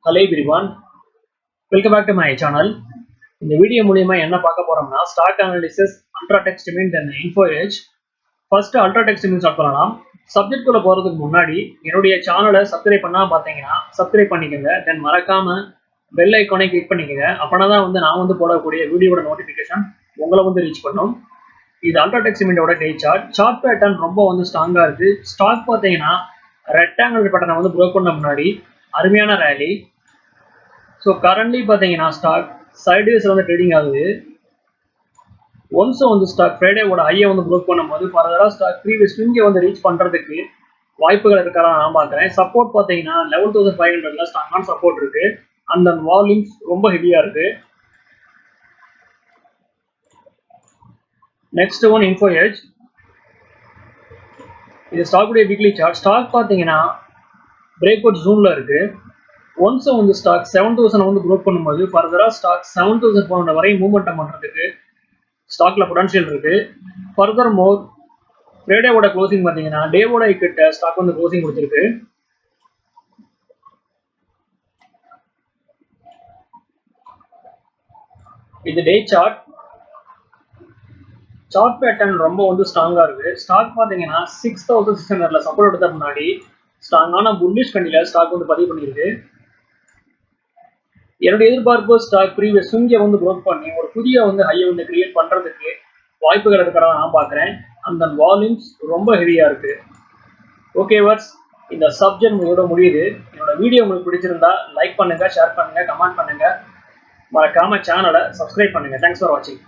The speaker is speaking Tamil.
Hello everyone, welcome back to my channel. இந்த வீடியோ மூலமா என்ன பார்க்க போறோம்னா ஸ்டாக் அனாலிசிஸ் அல்ட்ரா டெக்ஸ்ட் மீன் தென் info edge. First ultra text மீன் ஸ்டார்ட் பண்ணலாம். சப்ஜெக்ட் குள்ள போறதுக்கு முன்னாடி என்னுடைய சேனலை சப்ஸ்கிரைப் பண்ணாம பாத்தீங்கன்னா சப்ஸ்கிரைப் பண்ணிக்கங்க. தென் மறக்காம பெல் ஐகானை கிளிக் பண்ணிக்கங்க. அப்பனா தான் நான் போடக்கூடிய வீடியோட நோட்டிபிகேஷன் உங்களை ரீச் பண்ணும். இது அல்ட்ரா டெக்ஸ்ட் மீனோட டே சார்ட் பேட்டர்ன் ரொம்ப ஸ்ட்ராங்கா இருக்கு. ஸ்டாக் பாத்தீங்கன்னா ரெக்டாங்கிள் பேட்டர்னை ப்ரோக் பண்ண முன்னாடி அருமையான ரேலி. ஸோ கரண்ட்லி பார்த்தீங்கன்னா ஸ்டாக் சைட்வேஸில் ட்ரேடிங் ஆகுது. ஒன்ஸ் ஸ்டாக் ஃப்ரைடேவோட ஹையை ப்ரோக் பண்ணும்போது ஃபர்தராக ஸ்டாக் ப்ரீவியஸ் ஸ்விங்கை ரீச் பண்ணுறதுக்கு வாய்ப்புகள் இருக்கிறதா நான் பார்க்குறேன். சப்போர்ட் பார்த்தீங்கன்னா 11,500ல ஸ்ட்ராங்கான சப்போர்ட் இருக்கு. அந்த வால்யூம்ஸ் ரொம்ப ஹெவியாக இருக்கு. Next one Info Edge. இது ஸ்டாக்குடைய வீக்லி சார்ட். ஸ்டாக் பார்த்தீங்கன்னா பிரேக் அவுட் ஜூனில் இருக்கு. ஒன்ஸ் ஸ்டாக் 7,000 ப்ரோக் பண்ணும்போது ஃபர்தரா ஸ்டாக் 7,400 வரை மூவ்மெண்ட் பண்றதுக்கு ஸ்டாக்ல பொட்டன்ஷியல் இருக்கு. ஃபர்தர் மோர் ஃப்ரைடேவோட க்ளோசிங் பார்த்தீங்கன்னா டேவோட கிட்ட ஸ்டாக் க்ளோசிங் கொடுத்துருக்கு. இது டே சார்ட் பேட்டர்ன் ரொம்ப ஸ்ட்ராங்கா இருக்கு. ஸ்டாக் பார்த்தீங்கன்னா 6,600ல சப்போர்ட் எடுத்த முன்னாடி ஸ்ட்ராங்கான புல்லிஷ் கண்டில ஸ்டாக் பதிவு பண்ணியிருக்கு. என்னுடைய எதிர்பார்ப்பு ஸ்டாக் ப்ரீவியஸ் ஸ்விங்கை ப்ரோக் பண்ணி ஒரு புதிய ஹையை கிரியேட் பண்றதுக்கு வாய்ப்புகள் இருக்கிறதா நான் பார்க்குறேன். அந்த வால்யூம்ஸ் ரொம்ப ஹெவியா இருக்கு. ஓகே வர்ஸ், இந்த சப்ஜெக்ட் உங்களோட முடியுது. என்னோட வீடியோ உங்களுக்கு பிடிச்சிருந்தா லைக் பண்ணுங்க, ஷேர் பண்ணுங்க, கமெண்ட் பண்ணுங்க, மறக்காம சேனலை சப்ஸ்கிரைப் பண்ணுங்க. தேங்க்ஸ் ஃபார் வாட்சிங்.